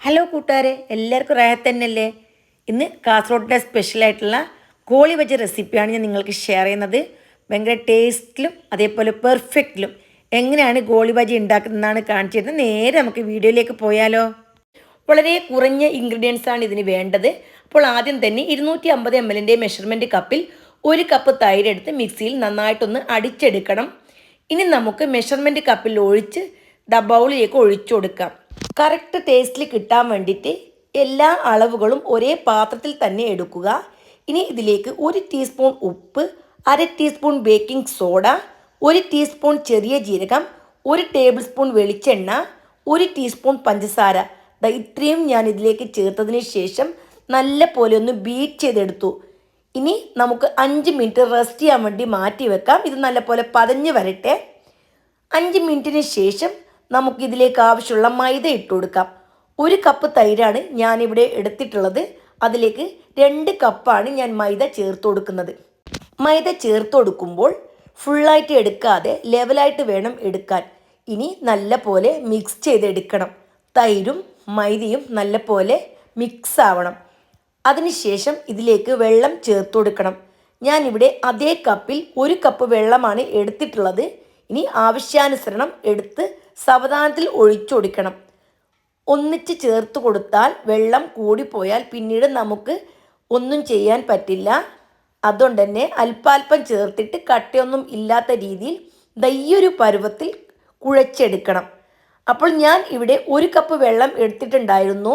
Hello കൂട്ടുകാരെ, എല്ലാവർക്കും റാഹത്ത് തന്നെയല്ലേ? ഇന്ന് കാസർഗോഡിലെ സ്പെഷ്യലായിട്ടുള്ള ഗോളി ബജി റെസിപ്പിയാണ് ഞാൻ നിങ്ങൾക്ക് ഷെയർ ചെയ്യുന്നത്. ഭയങ്കര ടേസ്റ്റിലും അതേപോലെ പെർഫെക്റ്റിലും എങ്ങനെയാണ് ഗോളി ബജി ഉണ്ടാക്കുന്നതെന്നാണ് കാണിച്ചിരുന്നത്. നേരെ നമുക്ക് വീഡിയോയിലേക്ക് പോയാലോ. വളരെ കുറഞ്ഞ ഇൻഗ്രീഡിയൻസാണ് ഇതിന് വേണ്ടത്. അപ്പോൾ ആദ്യം തന്നെ 250 ml മെഷർമെൻറ്റ് കപ്പിൽ 1 കപ്പ് തൈര് എടുത്ത് മിക്സിയിൽ നന്നായിട്ടൊന്ന് അടിച്ചെടുക്കണം. ഇനി നമുക്ക് മെഷർമെൻറ്റ് കപ്പിൽ ഒഴിച്ച് ബൗളിലേക്ക് ഒഴിച്ചു കൊടുക്കാം. കറക്റ്റ് ടേസ്റ്റിൽ കിട്ടാൻ വേണ്ടിയിട്ട് എല്ലാ അളവുകളും ഒരേ പാത്രത്തിൽ തന്നെ എടുക്കുക. ഇനി ഇതിലേക്ക് 1 ടീസ്പൂൺ ഉപ്പ്, 1/2 ടീസ്പൂൺ ബേക്കിംഗ് സോഡ, 1 ടീസ്പൂൺ ചെറിയ ജീരകം, 1 ടേബിൾ സ്പൂൺ വെളിച്ചെണ്ണ, 1 ടീസ്പൂൺ പഞ്ചസാര, ഇത്രയും ഞാൻ ഇതിലേക്ക് ചേർത്തതിന് ശേഷം നല്ല പോലെ ഒന്ന് ബീറ്റ് ചെയ്തെടുത്തു. ഇനി നമുക്ക് 5 മിനിറ്റ് റെസ്റ്റ് ചെയ്യാൻ വേണ്ടി മാറ്റി വെക്കാം. ഇത് നല്ല പോലെ പതഞ്ഞ് വരട്ടെ. 5 മിനിറ്റിന് ശേഷം നമുക്കിതിലേക്ക് ആവശ്യമുള്ള മൈദ ഇട്ട് കൊടുക്കാം. 1 കപ്പ് തൈരാണ് ഞാനിവിടെ എടുത്തിട്ടുള്ളത്. അതിലേക്ക് 2 കപ്പാണ് ഞാൻ മൈദ ചേർത്ത് കൊടുക്കുന്നത്. മൈദ ചേർത്ത് കൊടുക്കുമ്പോൾ ഫുള്ളായിട്ട് എടുക്കാതെ ലെവലായിട്ട് വേണം എടുക്കാൻ. ഇനി നല്ല പോലെ മിക്സ് ചെയ്തെടുക്കണം. തൈരും മൈദയും നല്ല പോലെ മിക്സ് ആവണം. അതിനുശേഷം ഇതിലേക്ക് വെള്ളം ചേർത്ത് കൊടുക്കണം. ഞാനിവിടെ അതേ കപ്പിൽ 1 കപ്പ് വെള്ളമാണ് എടുത്തിട്ടുള്ളത്. ഇനി ആവശ്യാനുസരണം എടുത്ത് സാവധാനത്തിൽ ഒഴിച്ചു കൊടുക്കണം. ഒന്നിച്ച് ചേർത്ത് കൊടുത്താൽ വെള്ളം കൂടിപ്പോയാൽ പിന്നീട് നമുക്ക് ഒന്നും ചെയ്യാൻ പറ്റില്ല. അതുകൊണ്ട് തന്നെ അല്പാൽപ്പം ചേർത്തിട്ട് കട്ടയൊന്നും ഇല്ലാത്ത രീതിയിൽ ദയ്യൊരു പരുവത്തിൽ കുഴച്ചെടുക്കണം. അപ്പോൾ ഞാൻ ഇവിടെ 1 കപ്പ് വെള്ളം എടുത്തിട്ടുണ്ടായിരുന്നു.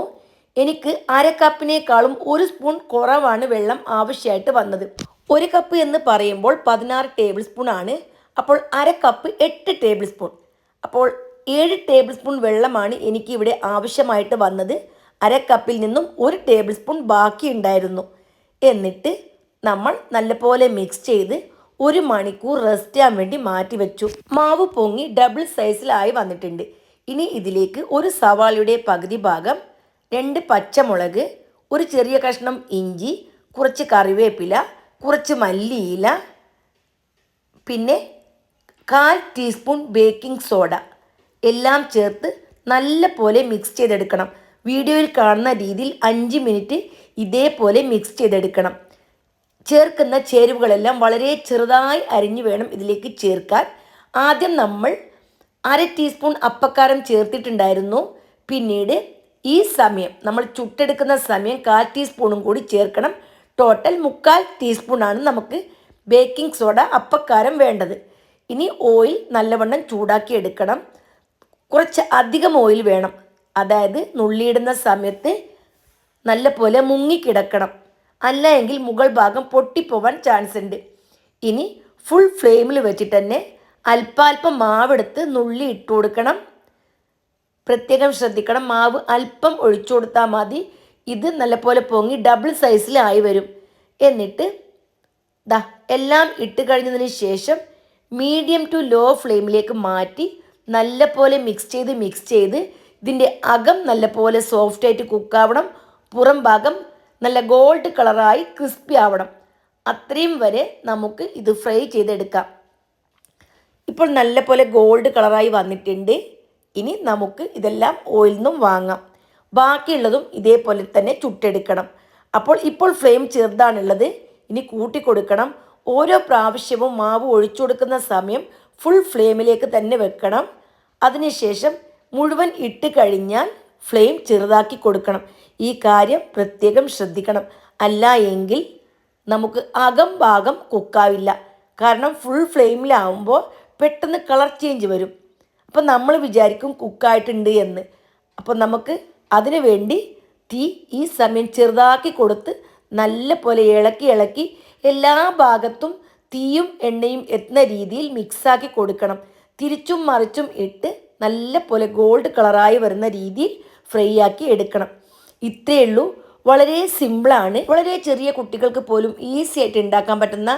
എനിക്ക് 1/2 കപ്പിനേക്കാളും 1 സ്പൂൺ കുറവാണ് വെള്ളം ആവശ്യമായിട്ട് വന്നത്. 1 കപ്പ് എന്ന് പറയുമ്പോൾ 16 ടേബിൾ സ്പൂൺ ആണ്. അപ്പോൾ 1/2 കപ്പ് 8 ടേബിൾ സ്പൂൺ. അപ്പോൾ 7 ടേബിൾ സ്പൂൺ വെള്ളമാണ് എനിക്കിവിടെ ആവശ്യമായിട്ട് വന്നത്. 1/2 കപ്പിൽ നിന്നും 1 ടേബിൾ സ്പൂൺ ബാക്കി ഉണ്ടായിരുന്നു. എന്നിട്ട് നമ്മൾ നല്ലപോലെ മിക്സ് ചെയ്ത് 1 മണിക്കൂർ റെസ്റ്റ് ചെയ്യാൻ വേണ്ടി മാറ്റി വെച്ചു. മാവ് പൊങ്ങി ഡബിൾ സൈസിലായി വന്നിട്ടുണ്ട്. ഇനി ഇതിലേക്ക് 1 സവാളയുടെ പകുതി ഭാഗം, 2 പച്ചമുളക്, 1 ചെറിയ കഷ്ണം ഇഞ്ചി, കുറച്ച് കറിവേപ്പില, കുറച്ച് മല്ലിയില, പിന്നെ 1/4 ടീസ്പൂൺ ബേക്കിംഗ് സോഡ എല്ലാം ചേർത്ത് നല്ല പോലെ മിക്സ് ചെയ്തെടുക്കണം. വീഡിയോയിൽ കാണുന്ന രീതിയിൽ 5 മിനിറ്റ് ഇതേപോലെ മിക്സ് ചെയ്തെടുക്കണം. ചേർക്കുന്ന ചേരുവകളെല്ലാം വളരെ ചെറുതായി അരിഞ്ഞു വേണം ഇതിലേക്ക് ചേർക്കാൻ. ആദ്യം നമ്മൾ 1/2 ടീസ്പൂൺ അപ്പക്കാരം ചേർത്തിട്ടുണ്ടായിരുന്നു. പിന്നീട് ഈ സമയം നമ്മൾ ചുട്ടെടുക്കുന്ന സമയം 1/4 ടീസ്പൂണും കൂടി ചേർക്കണം. ടോട്ടൽ 3/4 ടീസ്പൂണാണ് നമുക്ക് ബേക്കിംഗ് സോഡ അപ്പക്കാരം വേണ്ടത്. ഇനി ഓയിൽ നല്ലവണ്ണം ചൂടാക്കി എടുക്കണം. കുറച്ച് അധികം ഓയിൽ വേണം. അതായത് നുള്ളിയിടുന്ന സമയത്ത് നല്ല പോലെ മുങ്ങിക്കിടക്കണം. അല്ല എങ്കിൽ മുകൾ ഭാഗം പൊട്ടിപ്പോവാൻ ചാൻസ് ഉണ്ട്. ഇനി ഫുൾ ഫ്ലെയിമിൽ വെച്ചിട്ട് തന്നെ അല്പാൽപ്പം മാവെടുത്ത് നുള്ളി ഇട്ട് കൊടുക്കണം. പ്രത്യേകം ശ്രദ്ധിക്കണം, മാവ് അല്പം ഒഴിച്ചു കൊടുത്താൽ മതി. ഇത് നല്ലപോലെ പൊങ്ങി ഡബിൾ സൈസിലായി വരും. എന്നിട്ട് എല്ലാം ഇട്ട് കഴിഞ്ഞതിന് ശേഷം മീഡിയം ടു ലോ ഫ്ലെയിമിലേക്ക് മാറ്റി നല്ല പോലെ മിക്സ് ചെയ്ത് ഇതിൻ്റെ അകം നല്ല പോലെ സോഫ്റ്റായിട്ട് കുക്കാവണം. പുറം ഭാഗം നല്ല ഗോൾഡ് കളറായി ക്രിസ്പി ആവണം. അത്രയും വരെ നമുക്ക് ഇത് ഫ്രൈ ചെയ്തെടുക്കാം. ഇപ്പോൾ നല്ല പോലെ ഗോൾഡ് കളറായി വന്നിട്ടുണ്ട്. ഇനി നമുക്ക് ഇതെല്ലാം ഓയിലിൽ നിന്നും വാങ്ങാം. ബാക്കിയുള്ളതും ഇതേപോലെ തന്നെ ചുട്ടെടുക്കണം. ഇപ്പോൾ ഫ്ലെയിം ചെറുതാണുള്ളത്. ഇനി കൂട്ടി കൊടുക്കണം. ഓരോ പ്രാവശ്യവും മാവ് ഒഴിച്ചു കൊടുക്കുന്ന സമയം ഫുൾ ഫ്ലെയിമിലേക്ക് തന്നെ വെക്കണം. അതിനുശേഷം മുഴുവൻ ഇട്ട് കഴിഞ്ഞാൽ ഫ്ലെയിം ചെറുതാക്കി കൊടുക്കണം. ഈ കാര്യം പ്രത്യേകം ശ്രദ്ധിക്കണം. അല്ല എങ്കിൽ നമുക്ക് അകം ഭാഗം കുക്കാവില്ല. കാരണം ഫുൾ ഫ്ലെയിമിലാവുമ്പോൾ പെട്ടെന്ന് കളർ ചേഞ്ച് വരും. അപ്പോൾ നമ്മൾ വിചാരിക്കും കുക്കായിട്ടുണ്ട് എന്ന്. അപ്പോൾ നമുക്ക് അതിനു വേണ്ടി തീ ഈ സമയം ചെറുതാക്കി കൊടുത്ത് നല്ല പോലെ ഇളക്കി എല്ലാ ഭാഗത്തും തീയും എണ്ണയും എത്തുന്ന രീതിയിൽ മിക്സാക്കി കൊടുക്കണം. തിരിച്ചും മറിച്ചും ഇട്ട് നല്ല പോലെ ഗോൾഡ് കളറായി വരുന്ന രീതിയിൽ ഫ്രൈ ആക്കി എടുക്കണം. ഇത്രയേ ഉള്ളൂ. വളരെ സിമ്പിളാണ്. വളരെ ചെറിയ കുട്ടികൾക്ക് പോലും ഈസി ആയിട്ട് ഉണ്ടാക്കാൻ പറ്റുന്ന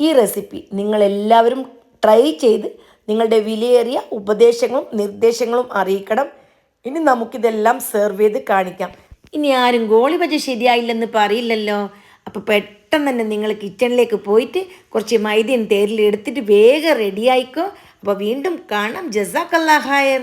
ഈ റെസിപ്പി നിങ്ങളെല്ലാവരും ട്രൈ ചെയ്ത് നിങ്ങളുടെ വിലയേറിയ ഉപദേശങ്ങളും നിർദ്ദേശങ്ങളും അറിയിക്കണം. ഇനി നമുക്കിതെല്ലാം സെർവ് ചെയ്ത് കാണിക്കാം. ഇനി ആരും ഗോളി ബജി ശരിയായില്ലെന്ന് പറയില്ലല്ലോ. അപ്പോൾ പെട്ടെന്ന് തന്നെ നിങ്ങൾ കിച്ചണിലേക്ക് പോയിട്ട് കുറച്ച് മൈദയും തേരിൽ എടുത്തിട്ട് വേഗം റെഡിയായിക്കോ. അപ്പോൾ വീണ്ടും കാണാം. ജസാക്കല്ലാഹ് ഖൈർ.